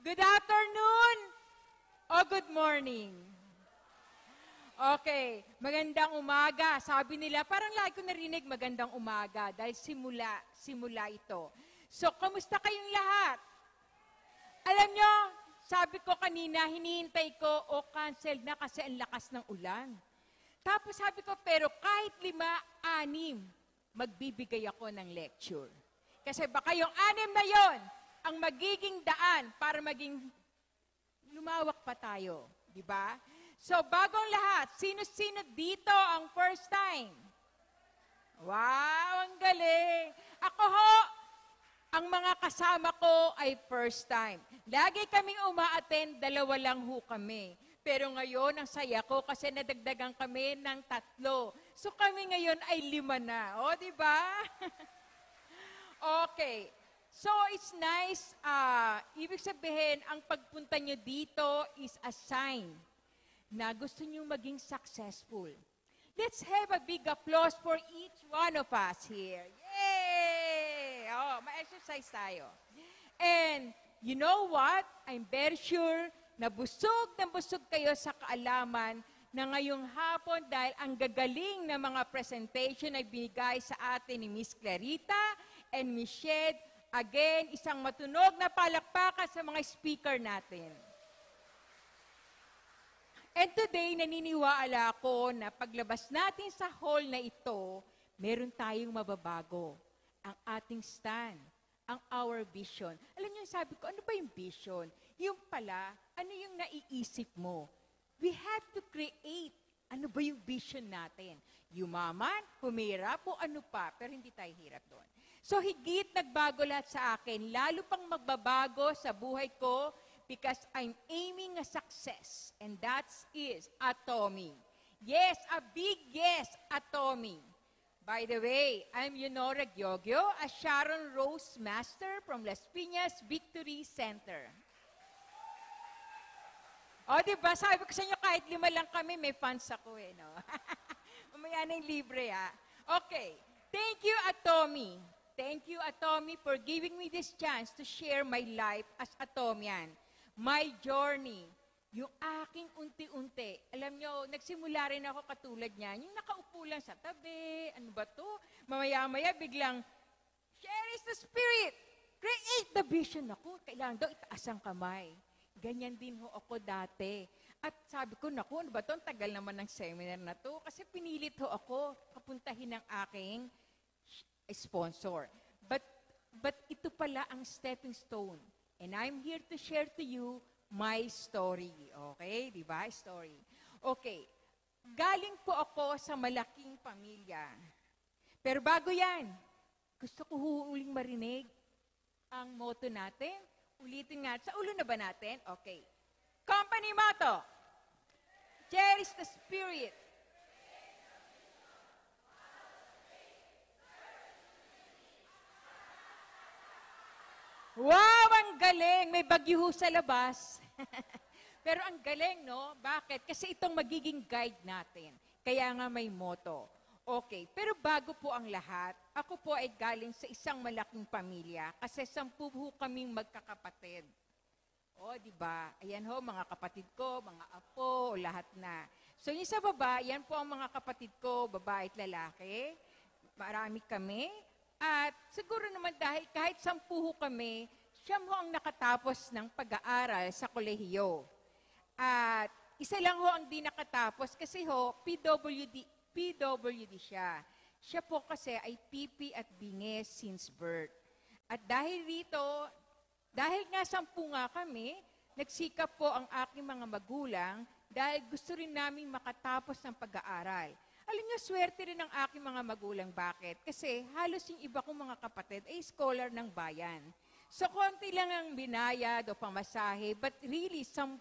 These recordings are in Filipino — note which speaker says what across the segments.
Speaker 1: Good afternoon o good morning. Okay, magandang umaga. Sabi nila, parang lagi ko narinig magandang umaga dahil simula ito. So, kamusta kayong lahat? Alam nyo, sabi ko kanina, hinihintay ko cancel na kasi ang lakas ng ulan. Tapos sabi ko, pero kahit 5, 6, magbibigay ako ng lecture. Kasi baka yung 6 na yon ang magiging daan para maging lumawak pa tayo. Di ba? So, bagong lahat, sino-sino dito ang first time? Wow, ang galing! Ako ho, ang mga kasama ko ay first time. Lagi kaming uma-attend, 2 lang ho kami. Pero ngayon, ang saya ko kasi nadagdagan kami ng 3. So kami ngayon ay 5 na. O, di ba? Okay. So it's nice. Ibig sabihin, ang pagpunta nyo dito is a sign na gusto nyo maging successful. Let's have a big applause for each one of us here. Yay! Oh, ma-exercise tayo. And you know what? I'm very sure na busog kayo sa kaalaman na ngayong hapon dahil ang gagaling na mga presentation ay binigay sa atin ni Miss Clarita and Miss Shed. Again, isang matunog na palakpakan sa mga speaker natin. And today, naniniwala ako na paglabas natin sa hall na ito, meron tayong mababago. Ang ating stand, ang our vision. Alam niyo, sabi ko, ano ba yung vision? Yung pala, ano yung naiisip mo? We have to create. Ano ba yung vision natin? Yumaman, humirap, o ano pa, pero hindi tayo hirap doon. So, higit nagbago lahat sa akin, lalo pang magbabago sa buhay ko because I'm aiming a success, and that is Atomy. Yes, a big yes, Atomy. By the way, I'm Leonora Giogio, a Sharon Rose Master from Las Piñas Victory Center. O, diba? Sabi ko sa inyo, kahit 5 lang kami, may fans ako eh, no? Mamaya na yung libre, ha? Okay. Thank you, Atomy. Thank you, Atomy, for giving me this chance to share my life as Atomian. My journey. Yung aking unti-unti. Alam nyo, nagsimula rin ako katulad niyan. Yung nakaupo lang sa tabi. Ano ba to? Mamaya-maya biglang, share is the spirit. Create the vision. Ako, kailangan daw itaas ang kamay. Ganyan din ho ako dati. At sabi ko, naku, ano ba to? Ang tagal naman ng seminar na to. Kasi pinilit ho ako kapuntahin ng aking sponsor. But ito pala ang stepping stone. And I'm here to share to you my story. Okay? Di ba? Story. Okay. Galing po ako sa malaking pamilya. Pero bago yan, gusto ko huling marinig ang motto natin. Ulitin nga. Sa ulo na ba natin? Okay. Company motto. Cherish the spirit. Wow, ang galing! May bagyo sa labas. Pero ang galing, no? Bakit? Kasi itong magiging guide natin. Kaya nga may motto. Okay, pero bago po ang lahat, ako po ay galing sa isang malaking pamilya kasi 10 po kaming magkakapatid. O, di ba? Ayan ho, mga kapatid ko, mga apo, lahat na. So, yung sa baba, yan po ang mga kapatid ko, babae at lalaki. Marami kami. At siguro naman dahil kahit 10 kami, siya mo ang nakatapos ng pag-aaral sa kolehiyo. At isa lang ho ang di nakatapos kasi ho, PWD siya. Siya po kasi ay PP at bingi since birth. At dahil rito, dahil nga 10 nga kami, nagsikap po ang aking mga magulang dahil gusto rin namin makatapos ng pag-aaral. Alam niyo, swerte rin ang aking mga magulang. Bakit? Kasi halos yung iba kong mga kapatid ay scholar ng bayan. So, konti lang ang binayad o pamasahe, but really, 10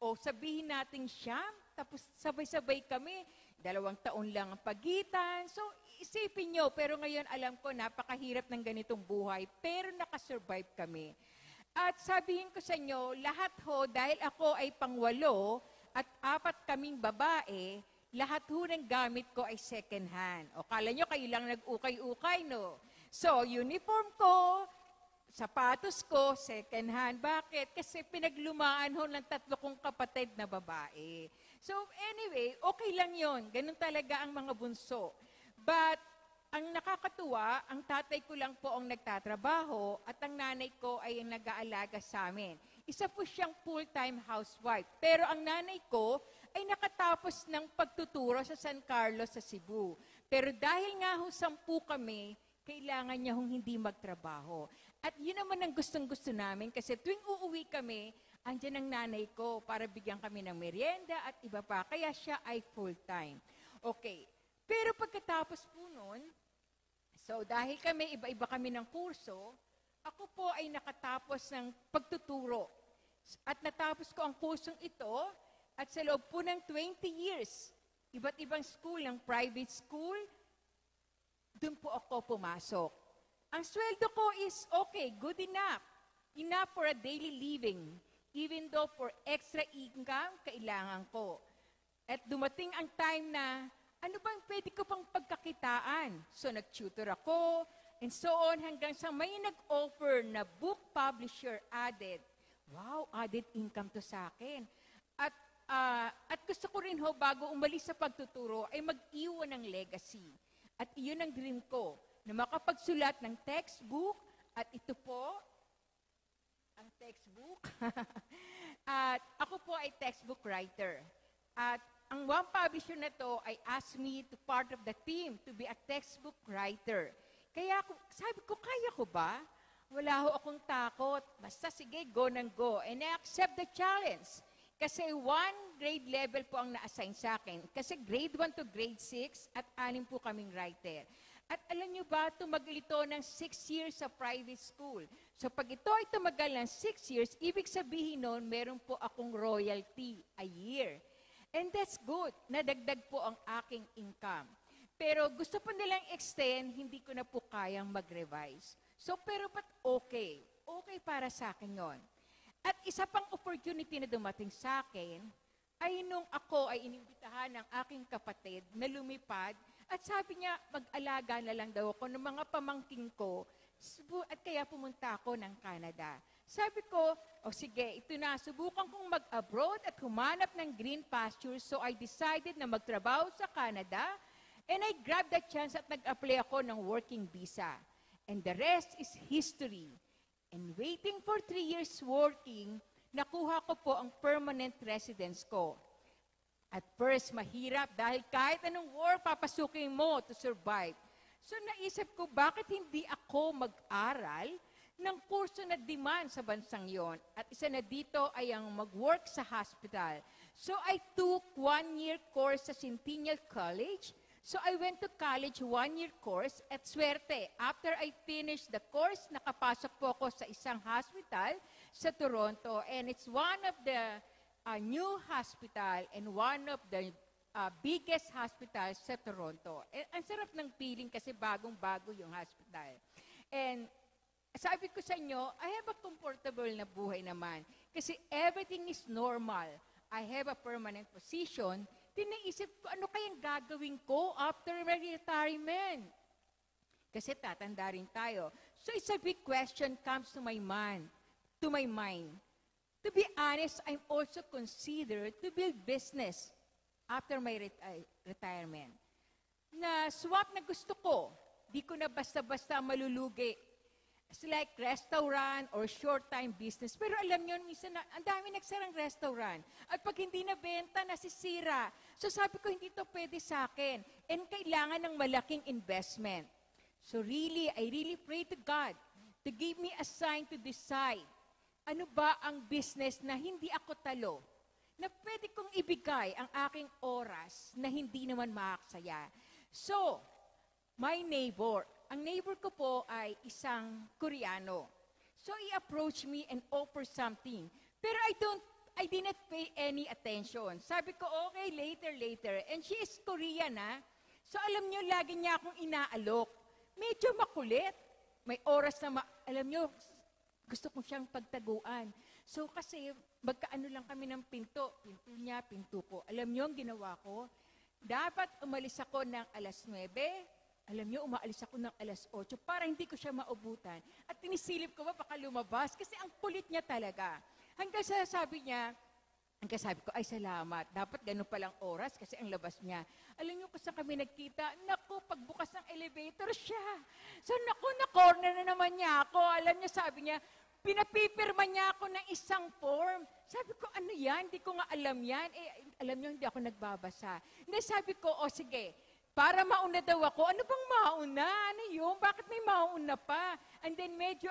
Speaker 1: o sabihin natin 9, tapos sabay-sabay kami, 2 taon lang ang pagitan. So, isipin nyo, pero ngayon alam ko, napakahirap ng ganitong buhay, pero nakasurvive kami. At sabihin ko sa inyo, lahat ho, dahil ako ay pang-8 at 4 kaming babae, lahat ho ng gamit ko ay second hand. O kala nyo, kayo lang nag-ukay-ukay, no? So, uniform ko, sapatos ko, second hand. Bakit? Kasi pinaglumaan ho ng 3 kong kapatid na babae. So anyway, okay lang yon. Ganun talaga ang mga bunso. But ang nakakatuwa, ang tatay ko lang po ang nagtatrabaho at ang nanay ko ay ang nag-aalaga sa amin. Isa po siyang full-time housewife. Pero ang nanay ko ay nakatapos ng pagtuturo sa San Carlos sa Cebu. Pero dahil nga ho 10 kami, kailangan niya hong hindi magtrabaho. At yun naman ang gustong-gusto namin kasi tuwing uuwi kami, andyan ang nanay ko para bigyan kami ng merienda at iba pa. Kaya siya ay full-time. Okay. Pero pagkatapos po nun, so dahil kami, iba-iba kami ng kurso, ako po ay nakatapos ng pagtuturo. At natapos ko ang kursong ito at sa loob po ng 20 years, iba't ibang school, ng private school, doon po ako pumasok. Ang sweldo ko is okay, good enough. Enough for a daily living. Even though for extra income, kailangan ko. At dumating ang time na, ano bang pwede ko pang pagkakitaan? So nag-tutor ako, and so on, hanggang sa may nag-offer na book publisher added. Wow, added income to sa akin. At gusto ko rin ho, bago umalis sa pagtuturo, ay mag-iwan ng legacy. At iyon ang dream ko, na makapagsulat ng textbook, at ito po, ang textbook. At ako po ay textbook writer. At ang one publisher na to ay asked me to part of the team to be a textbook writer. Kaya sabi ko, kaya ko ba? Wala ho akong takot. Basta sige, go nang go. And I accept the challenge. Kasi 1 grade level po ang na-assign sa akin. Kasi grade 1 to grade 6 at 6 po kaming writer. At alam nyo ba, tumagal ito ng 6 years sa private school. So pag ito ay tumagal ng 6 years, ibig sabihin nun, meron po akong royalty a year. And that's good. Nadagdag po ang aking income. Pero gusto po nilang extend, hindi ko na po kayang mag-revise. So pero but okay. Okay para sa akin yon. At isa pang opportunity na dumating sa akin, ay nung ako ay inimbitahan ng aking kapatid na lumipad, at sabi niya, mag-alaga na lang daw ako ng mga pamangking ko, at kaya pumunta ako ng Canada. Sabi ko, sige, ito na, subukan kong mag-abroad at humanap ng green pastures, so I decided na magtrabaho sa Canada, and I grabbed the chance at nag-apply ako ng working visa. And the rest is history. And waiting for 3 years working, nakuha ko po ang permanent residence ko. At first, mahirap dahil kahit anong work papasukin mo to survive. So naisip ko, bakit hindi ako mag-aral ng kurso na demand sa bansang yon? At isa na dito ay ang mag-work sa hospital. So I took 1-year course sa Centennial College. So I went to college 1-year course at swerte. After I finished the course, nakapasok po ako sa isang hospital sa Toronto. And it's one of the new hospital and one of the biggest hospitals sa Toronto. And ang sarap ng feeling kasi bagong-bago yung hospital. And sabi ko sa inyo, I have a comfortable na buhay naman. Kasi everything is normal. I have a permanent position. Tinaisip ko, ano kayang gagawin ko after my retirement? Kasi tatanda rin tayo. So it's a big question comes to my mind. To be honest, I'm also considered to build business after my retirement. Na swak na gusto ko, di ko na basta-basta malulugi. It's like restaurant or short-time business. Pero alam nyo, minsan ang dami nagsarang restaurant. At pag hindi nabenta, nasisira. So sabi ko, hindi to pwede sa akin. And kailangan ng malaking investment. So really, I really pray to God to give me a sign to decide ano ba ang business na hindi ako talo, na pwede kong ibigay ang aking oras na hindi naman makaksaya. So, my neighbor, ang neighbor ko po ay isang Koreano. So, he approached me and offered something. Pero I didn't pay any attention. Sabi ko, okay, later. And she is Korean, ha? So, alam nyo, lagi niya akong inaalok. Medyo makulit. May oras na, alam nyo, gusto ko siyang pagtaguan. So, kasi, magkaano lang kami ng pinto. Pinto niya, pinto ko. Alam nyo, ang ginawa ko, dapat umalis ako ng 9:00, Alam niyo, umaalis ako ng alas 8 para hindi ko siya maubutan. At tinisilip ko ba baka lumabas kasi ang kulit niya talaga. Hanggang sa sabi ko, ay salamat, dapat ganun palang oras kasi ang labas niya. Alam niyo kung saan kami nagkita? Naku, pagbukas ng elevator siya. So naku, na-corner na naman niya ako. Alam niyo, sabi niya, pinapipirma niya ako ng isang form. Sabi ko, ano yan? Hindi ko nga alam yan. Alam niyo, hindi ako nagbabasa. Hindi, sabi ko, sige, para mauna daw ako. Ano bang mauna? Ano yun? Bakit may mauna pa? And then medyo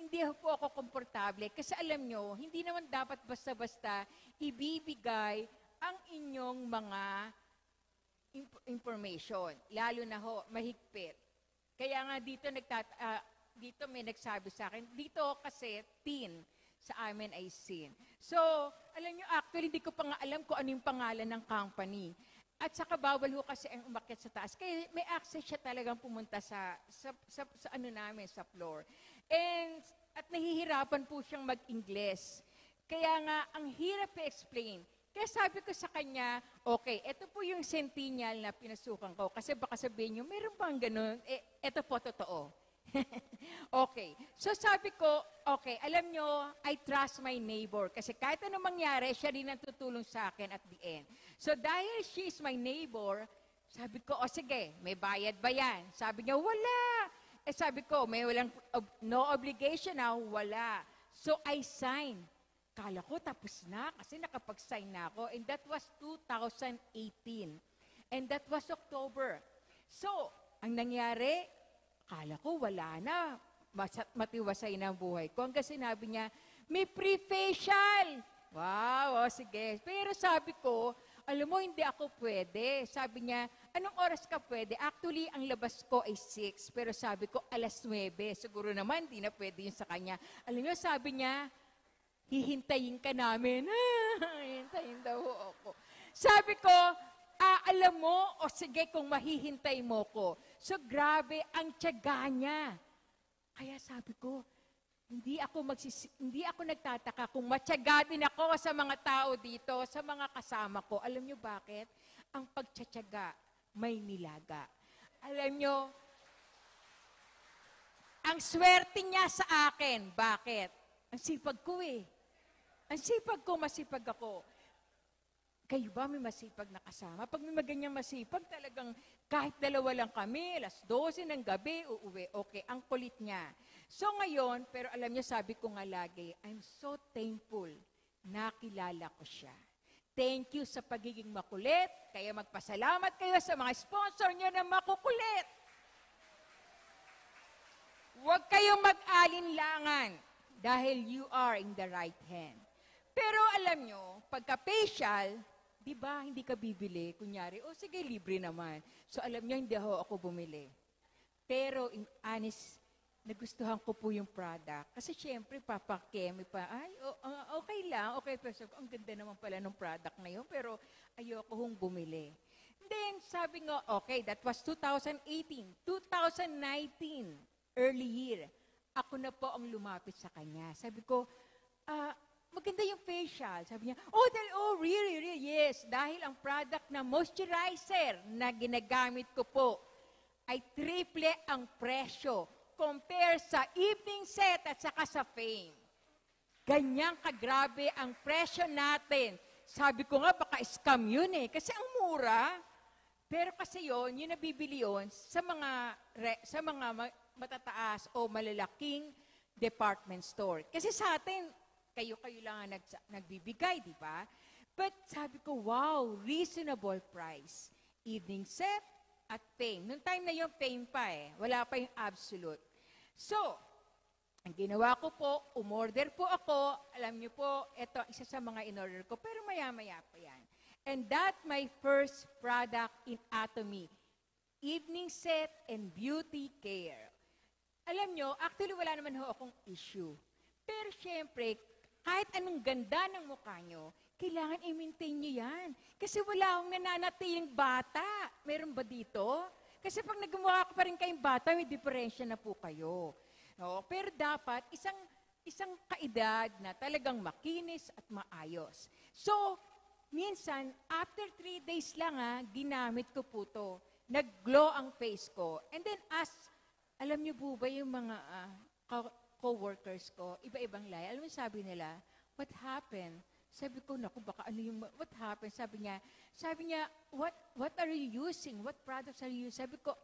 Speaker 1: hindi po ako komportable. Kasi alam nyo, hindi naman dapat basta-basta ibibigay ang inyong mga information. Lalo na mahigpit. Kaya nga dito may nagsabi sa akin, dito kasi teen, sa amin ay sin. So, alam nyo, actually, hindi ko pa nga alam kung ano yung pangalan ng company. At saka bawal ho kasi ang umakyat sa taas. Kaya may access siya talagang pumunta sa ano namin, sa floor. At nahihirapan po siyang mag-Ingles. Kaya nga, ang hirap i-explain. Kaya sabi ko sa kanya, okay, ito po yung Centennial na pinasukan ko. Kasi baka sabihin niyo, meron bang ganun? Ito po totoo. Okay. So sabi ko, okay, alam nyo, I trust my neighbor. Kasi kahit anong mangyari, siya rin ang tutulong sa akin at the end. So dahil she's my neighbor, sabi ko, sige, may bayad ba yan? Sabi niya, wala. Sabi ko, no obligation na, wala. So I signed. Kala ko tapos na kasi nakapag-sign na ako. And that was 2018. And that was October. So, ang nangyari, kala ko wala na. Matiwasay na ang buhay ko. Hanggang sinabi niya, may pre-facial. Wow, sige. Pero sabi ko, alam mo, hindi ako pwede. Sabi niya, anong oras ka pwede? Actually, ang labas ko ay 6. Pero sabi ko, alas 9. Siguro naman, hindi na pwede yun sa kanya. Alam niyo, sabi niya, hihintayin ka namin. Hihintayin daw ako. Sabi ko, alam mo, sige kung mahihintay mo ko. So grabe ang tiyaga niya. Kaya sabi ko, hindi ako nagtataka kung matyaga din ako sa mga tao dito, sa mga kasama ko. Alam niyo bakit? Ang pagtsatsaga may nilaga. Alam niyo, ang swerte niya sa akin. Bakit? Ang sipag ko eh. Ang sipag ko, masipag ako. Kayo ba may masipag na kasama? Pag may maganyang masipag, talagang kahit dalawa lang kami, alas 12 ng gabi, uuwi. Okay, ang kulit niya. So ngayon, pero alam niyo, sabi ko nga lagi, I'm so thankful na kilala ko siya. Thank you sa pagiging makulit. Kaya magpasalamat kayo sa mga sponsor niyo na makukulit. Huwag kayong mag-alinlangan dahil you are in the right hand. Pero alam nyo, pagka-facial, di ba, hindi ka bibili. Kunyari, sige, libre naman. So alam nyo, hindi ako bumili. Pero in honest, nagustuhan ko po yung product. Kasi syempre, papakeme pa, okay lang, okay. Pero ang ganda naman pala ng product na yun, pero ayoko hong bumili. Then, sabi nga, okay, that was 2018. 2019, early year, ako na po ang lumapit sa kanya. Sabi ko, maganda yung facial. Sabi niya, really, yes. Dahil ang product na moisturizer na ginagamit ko po ay triple ang presyo compare sa evening set at saka sa Fame. Ganyang kagrabe ang presyo natin. Sabi ko nga, baka scam yun eh. Kasi ang mura. Pero kasi yun, yung nabibili yun sa mga matataas o malalaking department store. Kasi sa atin, kayo lang ang nagbibigay, di ba? But sabi ko, wow, reasonable price. Evening set at Fame. Noong time na yung Fame pa eh. Wala pa yung absolute. So, ang ginawa ko po, umorder po ako. Alam niyo po, ito isa sa mga in-order ko. Pero maya-maya pa yan. And that my first product in Atomy. Evening set and beauty care. Alam niyo, actually wala naman ho akong issue. Pero syempre, kahit anong ganda ng mukha nyo, kailangan i-maintain nyo yan. Kasi wala akong nananatiling bata. Meron ba dito? Kasi pag nagmukha ko pa rin kayong bata, may diferensya na po kayo. No? Pero dapat, isang kaedad na talagang makinis at maayos. So, minsan, after 3 days lang ginamit ko po to. nag-glow ang face ko. And then alam niyo po ba yung mga co-workers ko, iba-ibang lahi, alam mo sabi nila, what happened? Sabi ko, naku, baka ano yung, what happened? Sabi niya, what are you using? What products are you using? Sabi ko,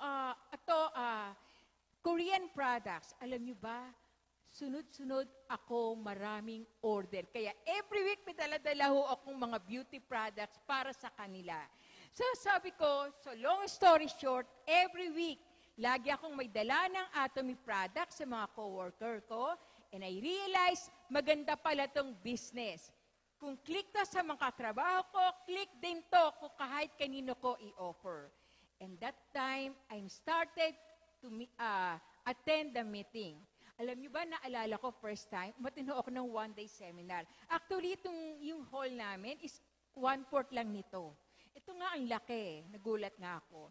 Speaker 1: Korean products. Alam niyo ba, sunod-sunod ako maraming order. Kaya every week may dala-dala ho akong mga beauty products para sa kanila. So sabi ko, so long story short, every week, lagi akong may dala ng Atomy products sa mga coworker ko, and I realize, maganda pala tong business. Kung click to sa mga katrabaho ko, click din to kung kahit kanino ko i-offer. And that time, I started to attend the meeting. Alam niyo ba, naalala ko first time, matino ako ng one-day seminar. Actually, yung hall namin is 1/4 lang nito. Ito nga ang laki, nagulat nga ako.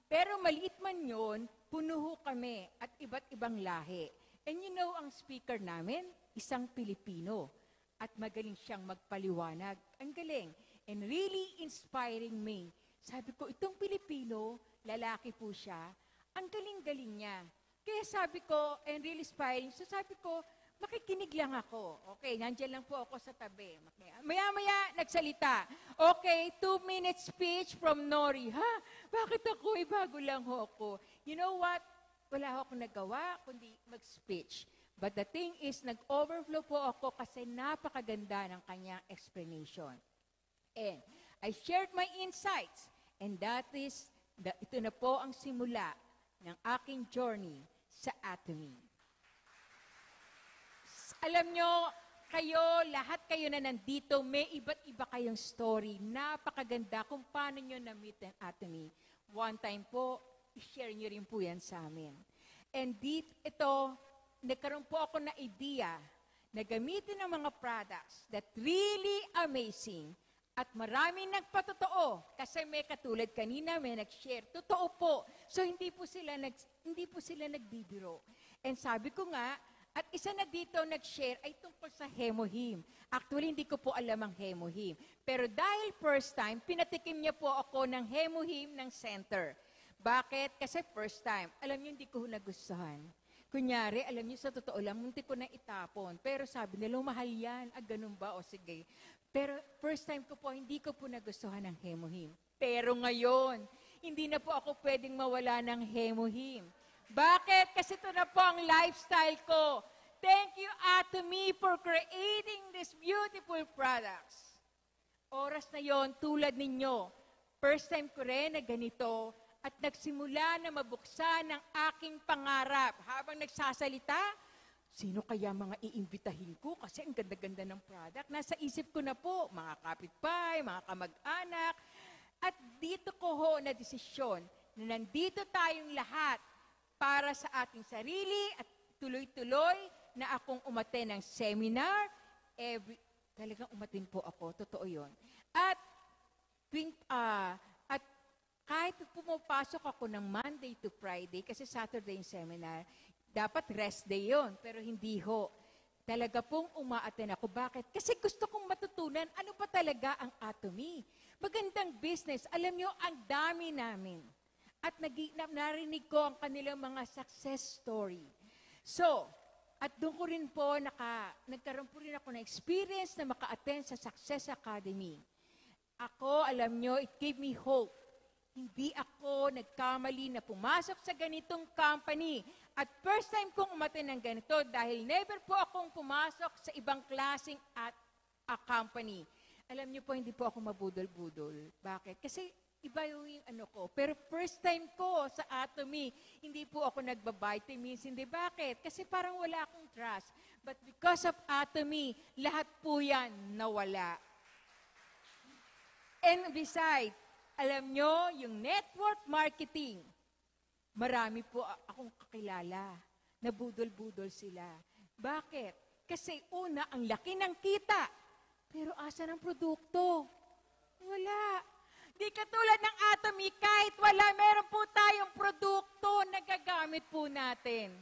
Speaker 1: Pero maliit man yun, puno kami at iba't ibang lahi. And you know, ang speaker namin, isang Pilipino. At magaling siyang magpaliwanag. Ang galing. And really inspiring me. Sabi ko, itong Pilipino, lalaki po siya, ang galing-galing niya. Kaya sabi ko, and really inspiring, so sabi ko, makikinig lang ako. Okay, nandiyan lang po ako sa tabi. Maya-maya, nagsalita. Okay, 2-minute speech from Nori. Ha? Bakit ako? Bago lang ho ako. You know what? Wala akong nagawa, kundi mag-speech. But the thing is, nag-overflow po ako kasi napakaganda ng kanyang explanation. And I shared my insights. And ito na po ang simula ng aking journey sa Atomy. Alam nyo, lahat kayo na nandito, may iba't iba kayong story. Napakaganda kung paano nyo na-meet ang Atomy. One time po, i-share nyo rin po yan sa amin. And nagkaroon po ako na idea na gamitin ang mga products that really amazing at maraming nagpatotoo. Kasi may katulad kanina, may nag-share. Totoo po. So, hindi po sila nagbibiro. And sabi ko nga, at isa na dito nag-share ay tungkol sa Hemohim. Actually, hindi ko po alam ang Hemohim. Pero dahil first time, pinatikim niya po ako ng Hemohim ng center. Bakit? Kasi first time. Alam niyo, hindi ko nagustuhan. Kunyari, alam niyo, sa totoo lang, munti ko na itapon. Pero sabi nila, mahal yan. Ganun ba? O sige. Pero first time ko po, hindi ko po nagustuhan ng Hemohim. Pero ngayon, hindi na po ako pwedeng mawala ng Hemohim. Bakit? Kasi ito na po ang lifestyle ko. Thank you, Atomy, for creating these beautiful products. Oras na yon, tulad ninyo. First time ko rin na ganito at nagsimula na mabuksan ang aking pangarap. Habang nagsasalita, sino kaya mga iimbitahin ko? Kasi ang ganda-ganda ng product. Nasa isip ko na po, mga kapitbahay, mga kamag-anak. At dito ko ho na desisyon na nandito tayong lahat para sa ating sarili at tuloy-tuloy na akong umaten ng seminar. Talagang umaten po ako, totoo yun. At kahit pumapasok ako ng Monday to Friday, kasi Saturday yung seminar, dapat rest day yon, pero hindi ho. Talaga pong umaaten ako. Bakit? Kasi gusto kong matutunan ano ba talaga ang Atomy. Magandang business. Alam nyo, ang dami namin. At narinig ko ang kanilang mga success story. So, at doon ko rin po, nagkaroon po rin ako ng experience na maka-attend sa Success Academy. Ako, alam nyo, it gave me hope. Hindi ako nagkamali na pumasok sa ganitong company. At first time kong umattend ng ganito dahil never po akong pumasok sa ibang klaseng company. Alam nyo po, hindi po ako mabudol-budol. Bakit? Kasi iba yung ko. Pero first time ko sa Atomy, hindi po ako nagbabitamins. Hindi. Bakit? Kasi parang wala akong trust. But because of Atomy, lahat po yan nawala. And besides, alam nyo, yung network marketing, marami po akong kakilala. Nabudol-budol sila. Bakit? Kasi una, ang laki ng kita. Pero asa ng produkto? Wala. Di katulad ng Atomy, kahit wala, meron po tayong produkto na gagamit po natin.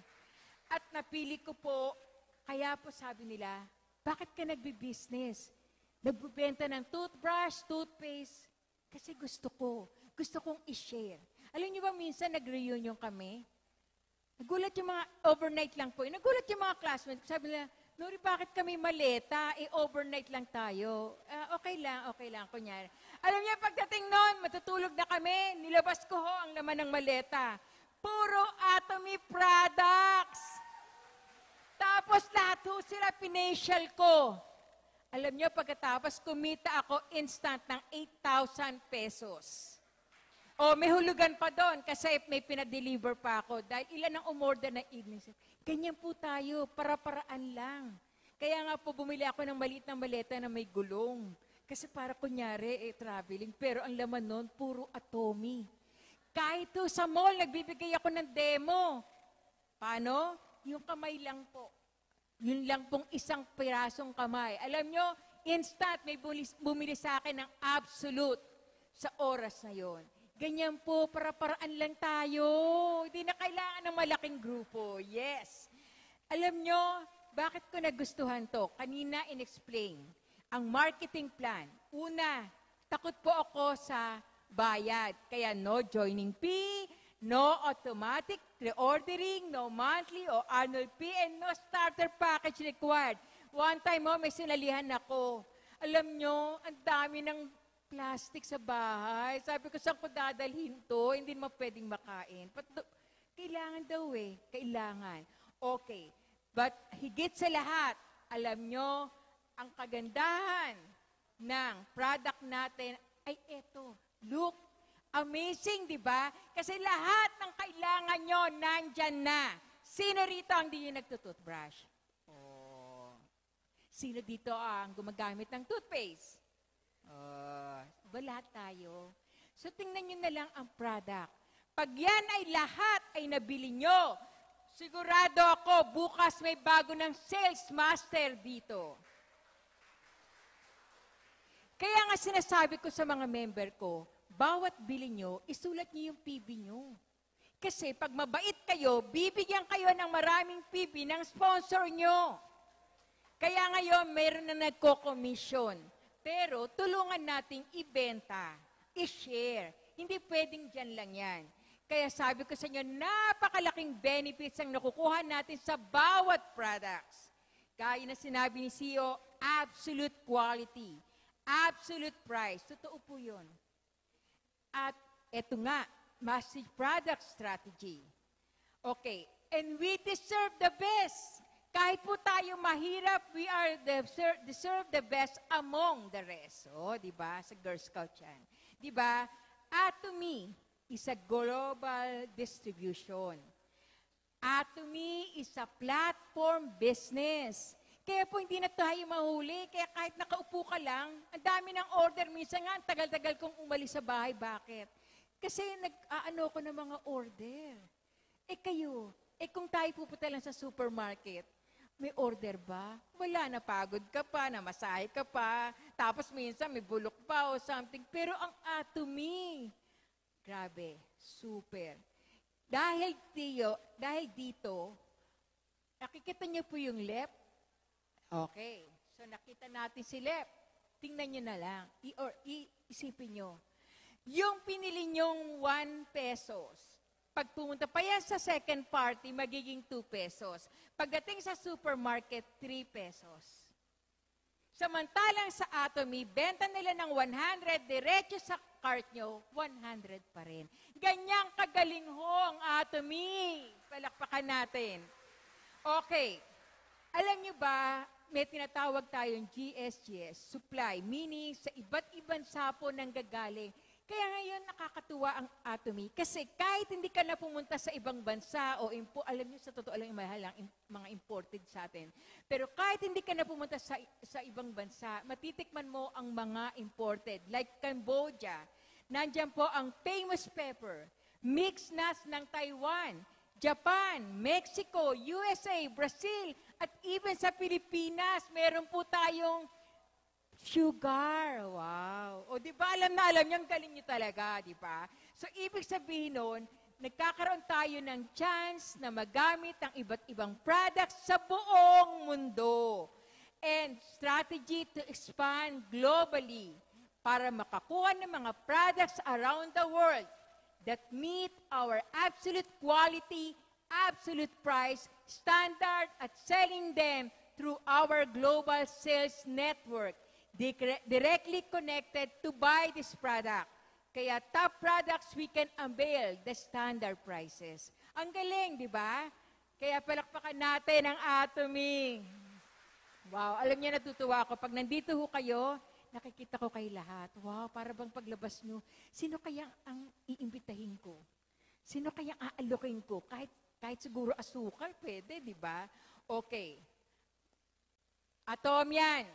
Speaker 1: At napili ko po, kaya po sabi nila, bakit ka nagbi-business? Nagbibenta ng toothbrush, toothpaste, kasi gusto ko. gusto kong i-share. Alam niyo ba, minsan nag-reunion kami? Nagulat yung mga, overnight lang po. Nagulat yung mga classmates. Sabi nila, Nori, bakit kami maleta? Overnight lang tayo. Okay lang, kunyari. Alam niya, pagdating noon, matutulog na kami. Nilabas ko ho ang laman ng maleta. Puro Atomy products. Tapos lahat ho sila pinacial ko. Alam niyo, pagkatapos kumita ako instant ng 8,000 pesos. O, may hulugan pa doon kasi may pinadeliver pa ako. Dahil ilan ang umorder na evening. Ganyan po tayo, para-paraan lang. Kaya nga po, bumili ako ng maliit na maleta na may gulong. Kasi para kunyari, traveling. Pero ang laman noon, puro Atomy. Kahit to sa mall, nagbibigay ako ng demo. Paano? Yung kamay lang po. Yun lang pong isang pirasong kamay. Alam nyo, instant may bumili sa akin ng absolute sa oras na yon. Ganyan po, para-paraan lang tayo. Hindi na kailangan ng malaking grupo. Yes. Alam nyo, bakit ko nagustuhan to? Kanina in-explain. Ang marketing plan. Una, takot po ako sa bayad. Kaya no joining fee, no automatic reordering, no monthly or annual fee, and no starter package required. One time, may sinalihan ako. Alam nyo, ang dami ng plastic sa bahay. Sabi ko, saan ko dadalhin to? Hindi naman pwedeng makain. Kailangan daw kailangan. Okay. But higit sa lahat, alam nyo, ang kagandahan ng product natin ay eto. Look, amazing, di ba? Kasi lahat ng kailangan nyo, nandyan na. Sino rito ang di nyo nagtutoothbrush? Oh. Sino dito ang gumagamit ng toothpaste? Diba lahat tayo? So, tingnan nyo na lang ang product. Pag yan ay lahat ay nabili nyo, sigurado ako, bukas may bago ng sales master dito. Kaya nga sinasabi ko sa mga member ko, bawat bili nyo, isulat nyo yung PB nyo. Kasi pag mabait kayo, bibigyan kayo ng maraming PB ng sponsor nyo. Kaya ngayon, mayroon na nagko-commission. Pero tulungan nating ibenta, i-share. Hindi pwedeng dyan lang yan. Kaya sabi ko sa inyo, napakalaking benefits ang nakukuha natin sa bawat products. Kaya na sinabi ni CEO, absolute quality, absolute price. Totoo po yun. At eto nga, massive product strategy. Okay, and we deserve the best. Kahit po tayo mahirap, we are deserve the best among the rest. O, di ba? Sa Girl Scout yan. Di ba? Atomy is a global distribution. Atomy is a platform business. Kaya po hindi na tayo mahuli. Kaya kahit nakaupo ka lang, ang dami ng order. Minsan nga, tagal-tagal kong umalis sa bahay. Bakit? Kasi nag-aano ko ng mga order. Kayo, kung tayo pupunta lang sa supermarket, may order ba? Wala, napagod ka pa, namasahe ka pa, tapos minsan may bulok pa o something. Pero ang Atomy, grabe, super. Dahil dito, nakikita niyo po yung left? Okay, so nakita natin si left. Tingnan niyo na lang, isipin niyo. Yung pinili niyong 1 pesos, pag pumunta pa yan sa second party, magiging 2 pesos. Pagdating sa supermarket, 3 pesos. Samantalang sa Atomy, benta nila ng 100, diretso sa cart nyo, 100 pa rin. Ganyang kagaling ho ang Atomy. Palakpakan natin. Okay. Alam nyo ba, may tinatawag tayong GSGS, supply, meaning sa iba't ibang sapo nang gagaling. Kaya ngayon nakakatuwa ang Atomy kasi kahit hindi ka na pumunta sa ibang bansa o alam niyo sa totoo lang mahal lang mga imported sa atin. Pero kahit hindi ka na pumunta sa ibang bansa, matitikman mo ang mga imported like Cambodia. Nandiyan po ang famous pepper, mixed nuts ng Taiwan, Japan, Mexico, USA, Brazil, at even sa Pilipinas, meron po tayong sugar. Wow. O di ba alam niyo, ang galing niyo talaga, di ba? So ibig sabihin nun, nagkakaroon tayo ng chance na magamit ang iba't ibang products sa buong mundo. And strategy to expand globally. para makakuha ng mga products around the world that meet our absolute quality, absolute price, standard at selling them through our global sales network, directly connected to buy this product. Kaya top products we can unveil the standard prices. Ang galing, di ba? Kaya palakpakan natin ang Atomy. Wow, alam niyo, natutuwa ako. Pag nandito ho kayo, nakikita ko kayo lahat. Wow, para bang paglabas nyo, sino kaya ang iimbitahin ko? Sino kaya aalokin ko? Kahit siguro asukal, pwede, di ba? Okay. Atom yan.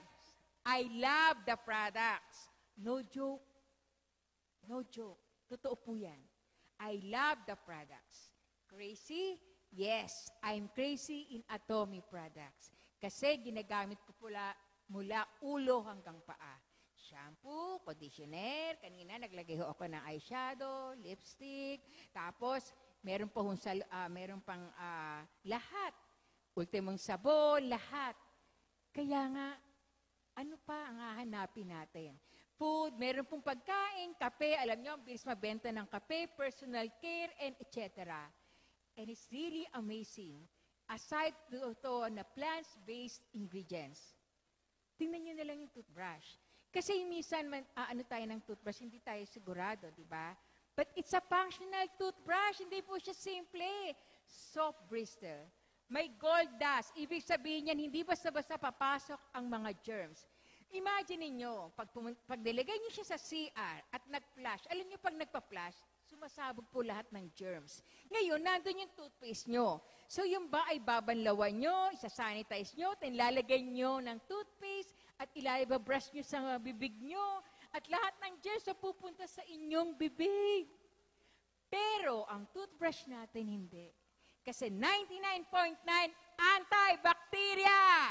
Speaker 1: I love the products. No joke. No joke. Totoo po yan. I love the products. Crazy? Yes, I'm crazy in Atomy products. Kasi ginagamit ko mula ulo hanggang paa. Shampoo, conditioner, kanina naglagay ho ako ng eyeshadow, lipstick, tapos meron pang lahat. Ultimong sabon, lahat. Kaya nga, ano pa ang hahanapin natin? Food, meron pong pagkain, kape, alam nyo, ang bilis mabenta ng kape, personal care, and etc. And it's really amazing. Aside to na plants-based ingredients. Tingnan nyo na lang yung toothbrush. Kasi minsan, tayo ng toothbrush, hindi tayo sigurado, di ba? But it's a functional toothbrush. Hindi po siya simple. Soft bristle. May gold dust. Ibig sabihin niyan, hindi basta-basta papasok ang mga germs. Imagine niyo, pag nilagay niyo siya sa CR at nag-flush, alam niyo pag nagpa-flush, sumasabog po lahat ng germs. Ngayon, nandun yung toothpaste nyo. So, yung ba ay babanlawan nyo, isasanitize nyo, lalagay nyo ng toothpaste, at brush nyo sa bibig nyo, at lahat ng germs na pupunta sa inyong bibig. Pero, ang toothbrush natin hindi. Kasi 99.9 antibacteria.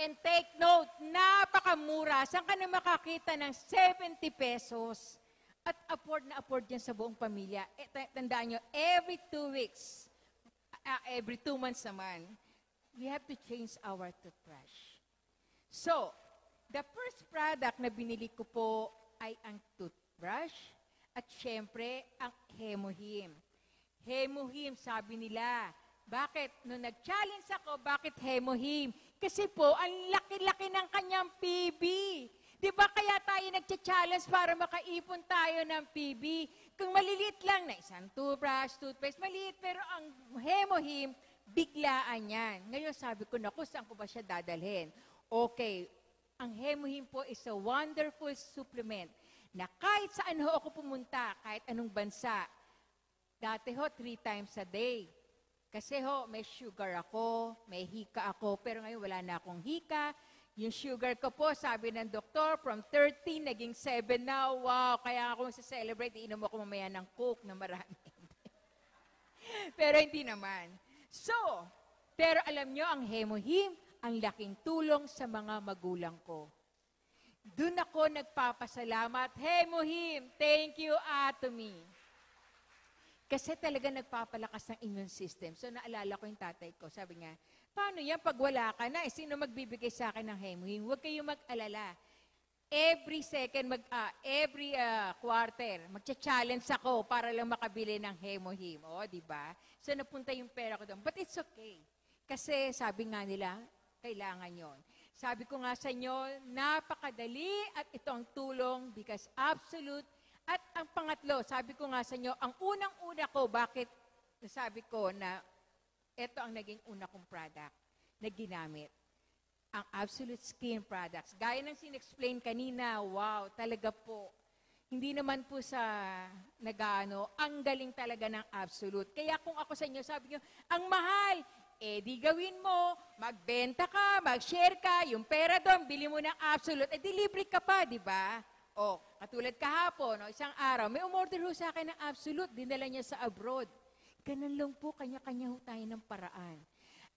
Speaker 1: And take note, napakamura. Saan ka na makakita ng 70 pesos? At afford na afford yan sa buong pamilya. Tandaan nyo, every 2 weeks, every 2 months naman, we have to change our toothbrush. So, the first product na binili ko po ay ang toothbrush at syempre, ang Hemohim. Hemohim, sabi nila. Bakit? Nung nag-challenge ako, bakit Hemohim? Kasi po, ang laki-laki ng kanyang PB. Di ba kaya tayo nag-challenge para makaipon tayo ng PB? Kung maliliit lang na isang toothbrush, toothpaste, maliit, pero ang Hemohim, biglaan yan. Ngayon sabi ko, naku, saan ko ba siya dadalhin? Okay, ang Hemohim po is a wonderful supplement na kahit saan ho ako pumunta, kahit anong bansa, dati ho, 3 times a day. Kasi ho, may sugar ako, may hika ako, pero ngayon wala na akong hika. Yung sugar ko po, sabi ng doktor, from 13, naging 7 na. Wow, kaya ako sa-celebrate, iinom ako mamaya ng Coke na marami. Pero hindi naman. So, pero alam nyo, ang Hemohim, ang laking tulong sa mga magulang ko. Doon ako nagpapasalamat. Hemohim, thank you, Atomy. Kasi talaga nagpapalakas ng immune system. So, naalala ko yung tatay ko. Sabi nga, paano yan pag wala ka na? Sino magbibigay sa akin ng Hemohim? Huwag kayong mag-alala. Every second, every quarter, magcha-challenge ako para lang makabili ng Hemohim. O, di ba? So, napunta yung pera ko doon. But it's okay. Kasi sabi nga nila, kailangan yon. Sabi ko nga sa inyo, napakadali at ito ang tulong because absolute. At ang pangatlo, sabi ko nga sa inyo, ang unang-una ko, bakit nasabi ko na ito ang naging una kong product na ginamit. Ang Absolute Skin Products. Gaya ng sin-explain kanina, wow, talaga po. Hindi naman po sa nagano, ang galing talaga ng Absolute. Kaya kung ako sa inyo, sabi nyo, ang mahal, di gawin mo, magbenta ka, mag-share ka, yung pera doon, bili mo ng Absolute, delivery ka pa, di ba? O, katulad kahapon, isang araw, may umorder ho sa akin ng Absolute, dinala niya sa abroad. Ganun lang po, kanya-kanya ho tayo ng paraan.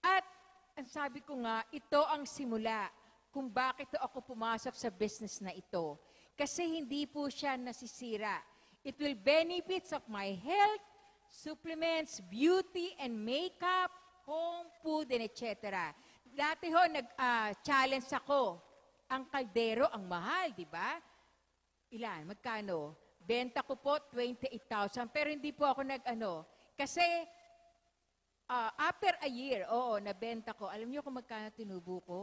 Speaker 1: At, ang sabi ko nga, ito ang simula kung bakit ako pumasok sa business na ito. Kasi hindi po siya nasisira. It will benefits of my health, supplements, beauty, and makeup, home, food, and etc. Dati ho, nag-challenge ako. ang kaldero ang mahal, di ba? Ilan? Magkano? Benta ko po 28,000 pero hindi po ako kasi after a year, nabenta ko. Alam niyo kung magkano tinubo ko?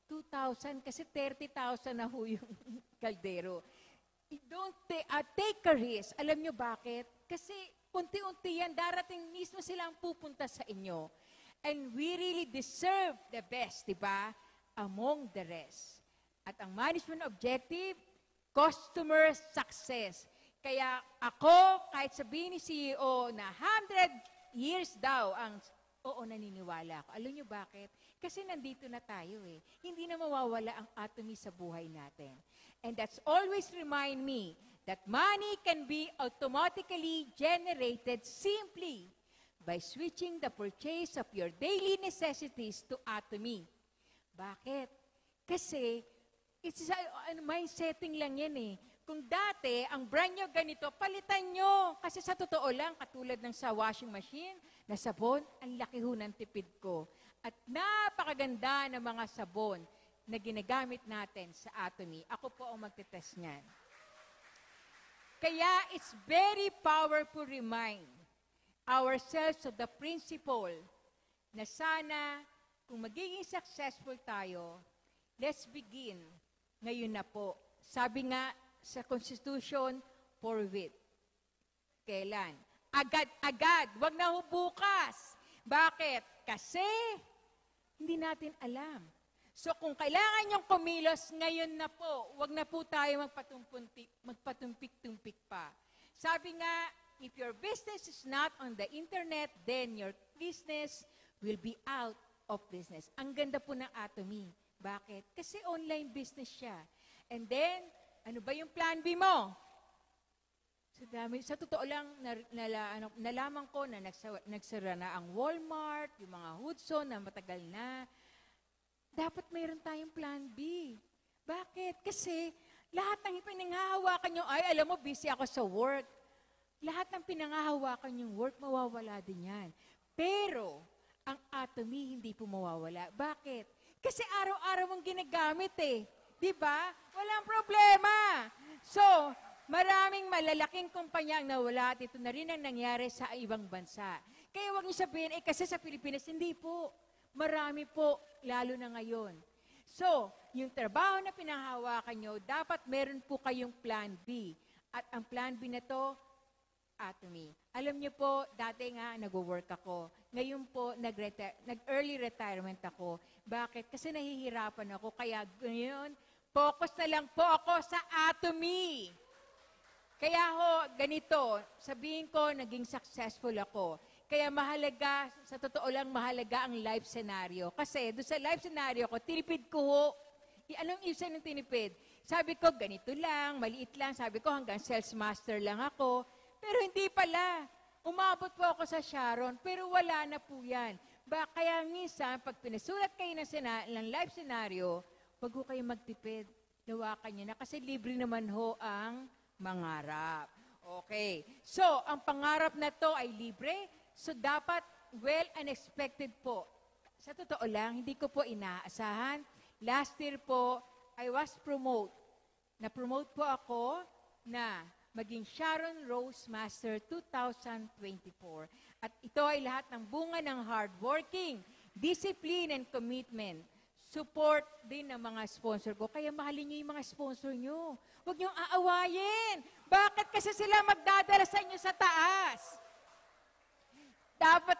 Speaker 1: 2,000 kasi 30,000 na ho yung kaldero. Don't take a risk. Alam niyo bakit? Kasi unti-unti yan, darating mismo silang pupunta sa inyo. And we really deserve the best, di ba? Among the rest. At ang management objective, customer success. Kaya ako, kahit sabihin ni CEO na 100 years daw ang naniniwala ako. Alam niyo bakit? Kasi nandito na tayo eh. Hindi na mawawala ang atomy sa buhay natin. And that's always remind me that money can be automatically generated simply by switching the purchase of your daily necessities to atomy. Bakit? Kasi may setting lang yan eh. Kung dati, ang brand nyo ganito, palitan nyo. Kasi sa totoo lang, katulad ng sa washing machine, na sabon, ang laki ho ng tipid ko. At napakaganda ng mga sabon na ginagamit natin sa Atomy. Ako po ang magtetest niyan. Kaya it's very powerful remind ourselves of the principle na sana kung magiging successful tayo, let's begin ngayon na po. Sabi nga sa Constitution, forthwith. Kailan? Agad-agad. Wag na ho bukas. Bakit? Kasi hindi natin alam. So kung kailangan niyong kumilos, ngayon na po, wag na po tayo magpatumpik-tumpik pa. Sabi nga, if your business is not on the internet, then your business will be out of business. Ang ganda po ng Atomy. Bakit? Kasi online business siya. And then, ano ba yung plan B mo? Sa totoo lang, nalaman ko na nagsara na ang Walmart, yung mga Hudson na matagal na. Dapat mayroon tayong plan B. Bakit? Kasi lahat ng pinanghahawakan nyo, ay alam mo, busy ako sa work. Lahat ng pinanghahawakan yung work, mawawala din yan. Pero, ang Atomy hindi po mawawala. Bakit? Kasi araw-araw mong ginagamit eh. Di ba? Walang problema. So, maraming malalaking kumpanya ang nawala at ito na rin ang nangyari sa ibang bansa. Kaya huwag niyo sabihin, kasi sa Pilipinas, hindi po. Marami po, lalo na ngayon. So, yung trabaho na pinahawakan nyo, dapat meron po kayong plan B. At ang plan B na to, Atomy. Alam niyo po, dati nga nag-work ako. Ngayon po, nag-early retirement ako. Bakit? Kasi nahihirapan ako. Kaya ngayon, focus na lang po ako sa Atomy. Kaya ho, ganito, sabihin ko, naging successful ako. Kaya mahalaga, sa totoo lang, mahalaga ang life scenario. Kasi doon sa life scenario ko, tinipid ko ho. Anong isa ng tinipid? Sabi ko, ganito lang, maliit lang. Sabi ko, hanggang sales master lang ako. Pero hindi pala. Umabot po ako sa Sharon, pero wala na po yan. Kaya minsan, pag pinasulat kayo ng life scenario, wag ho kayo magtipid. Lawakan nyo na. Kasi libre naman ho ang mangarap. Okay. So, ang pangarap na to ay libre. So, dapat well unexpected po. Sa totoo lang, hindi ko po inaasahan. Last year po, I was Na-promote po ako na maging Sharon Rose Master 2024. At ito ay lahat ng bunga ng hardworking, discipline and commitment. Support din ng mga sponsor ko. Kaya mahalin niyo yung mga sponsor niyo. Huwag niyong aawayin. Bakit kasi sila magdadala sa inyo sa taas? Dapat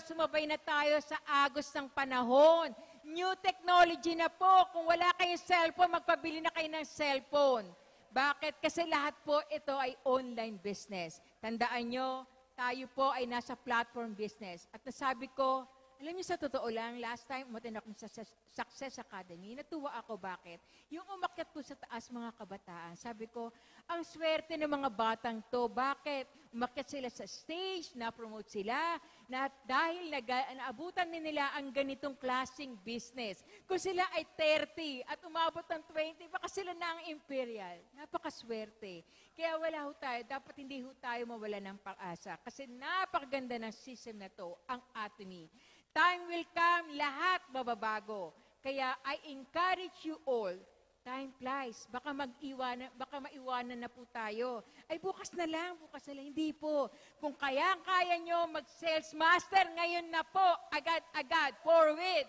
Speaker 1: sumabay na tayo sa agos ng panahon. New technology na po. Kung wala kayong cellphone, magpabili na kayo ng cellphone. Bakit? Kasi lahat po ito ay online business. Tandaan nyo, tayo po ay nasa platform business. At nasabi ko, alam niyo sa totoo lang, last time umattend ako sa Success Academy, natuwa ako. Bakit? Yung umakyat po sa taas mga kabataan, sabi ko, ang swerte ng mga batang to. Bakit? Umakyat sila sa stage, na-promote sila, na dahil naabutan nila ang ganitong klaseng business. Kung sila ay 30 at umabot ng 20, baka sila na ang imperial. Napakaswerte. Kaya wala ho tayo, dapat hindi ho tayo mawala ng pag-asa. Kasi napakaganda ng system na to, ang Atomy. Time will come, lahat mababago. Kaya I encourage you all, time flies. Baka maiwanan na po tayo. Ay, bukas na lang. Hindi po. Kung kaya nyo mag-sales master, ngayon na po, agad-agad, forward.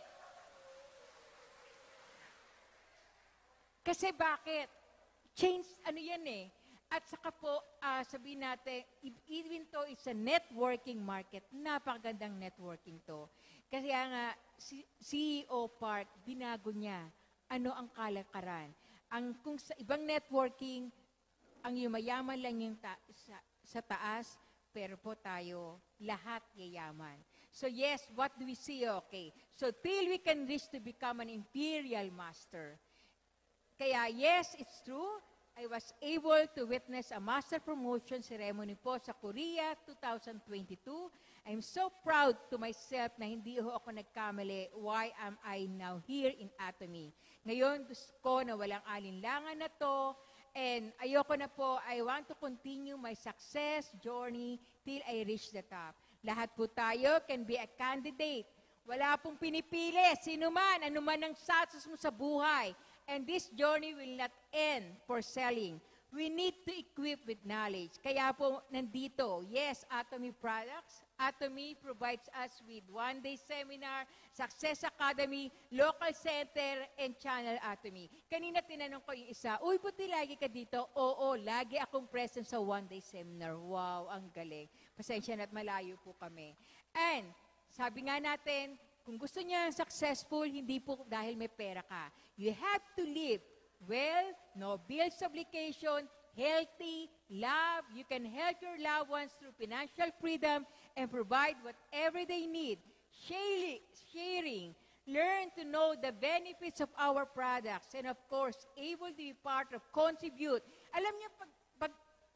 Speaker 1: Kasi bakit? Change, yan eh. At saka po, sabihin natin, even to is a networking market, napakagandang networking to. Kasi nga, CEO Park, binago niya. Ano ang kalakaran? Kung sa ibang networking, ang yumayaman lang yung sa taas, pero po tayo, lahat yayaman. So yes, what do we see? Okay. So till we can reach to become an imperial master. Kaya yes, it's true. I was able to witness a master promotion ceremony po sa Korea 2022. I'm so proud to myself na hindi ako nagkamali. Why am I now here in Atomy? Ngayon, gusto ko na walang alinlangan na to. And ayoko na po, I want to continue my success journey till I reach the top. Lahat po tayo can be a candidate. Wala pong pinipili. Sino man, ano man ang status mo sa buhay. And this journey will not end for selling. We need to equip with knowledge. Kaya po nandito, yes, Atomy Products. Atomy provides us with one-day seminar, Success Academy, Local Center, and Channel Atomy. Kanina tinanong ko yung isa, uy, buti lagi ka dito? Oo, lagi akong present sa one-day seminar. Wow, ang galing. Pasensya na't malayo po kami. And sabi nga natin, kung gusto niya successful, hindi po dahil may pera ka. You have to live well, no bills obligation, healthy, love. You can help your loved ones through financial freedom and provide whatever they need. Sharing, learn to know the benefits of our products, and of course, able to be part of contribute. Alam niyo,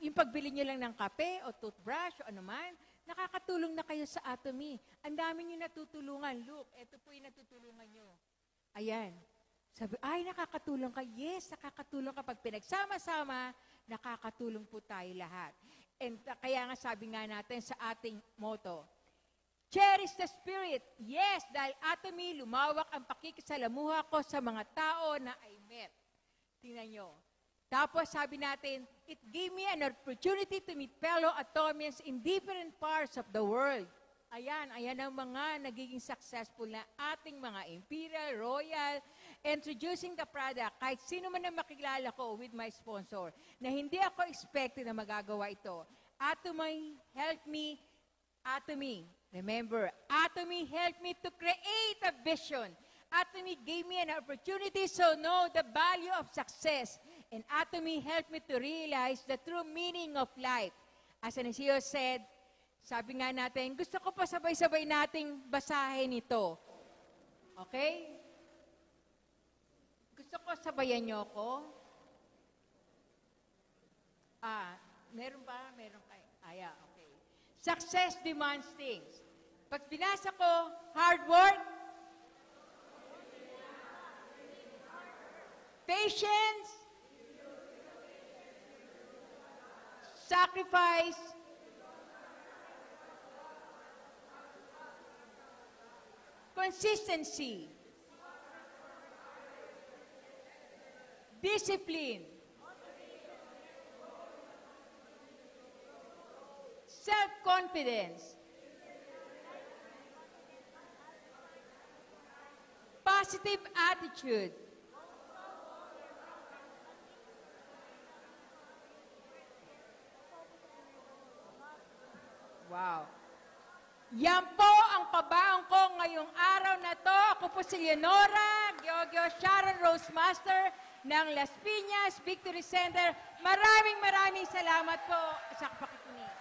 Speaker 1: yung pagbili niyo lang ng kape o toothbrush o ano man, nakakatulong na kayo sa Atomy. Ang dami niyo natutulungan. Look, ito po yung natutulungan niyo. Ayan. Sabi, ay, nakakatulong ka. Yes, nakakatulong ka. Pag pinagsama-sama, nakakatulong po tayo lahat. And kaya nga sabi nga natin sa ating motto, cherish the spirit. Yes, dahil Atomy, lumawak ang pakikisalamuha ko sa mga tao na I met. Tingnan nyo. Tapos sabi natin, it gave me an opportunity to meet fellow Atomians in different parts of the world. Ayan ang mga nagiging successful na ating mga imperial, royal, introducing the product. Kahit sino man ang makilala ko with my sponsor, na hindi ako expected na magagawa ito. Atomy helped me, remember, Atomy helped me to create a vision. Atomy gave me an opportunity to know the value of success. And Atomy helped me to realize the true meaning of life. As an CEO said, sabi nga natin, gusto ko pa sabay-sabay nating basahin ito. Okay? Gusto ko sabayan niyo ako. Meron ba? Meron kayo. Okay. Success demands things. Pag binasa ko, hard work, patience, sacrifice, consistency, discipline, self-confidence, positive attitude, wow. Yan po ang pabaon ko ngayong araw na to. Ako po si Leonora Giorgio Sharon Rose Master ng Las Piñas Victory Center. Maraming salamat po sa pakikinig.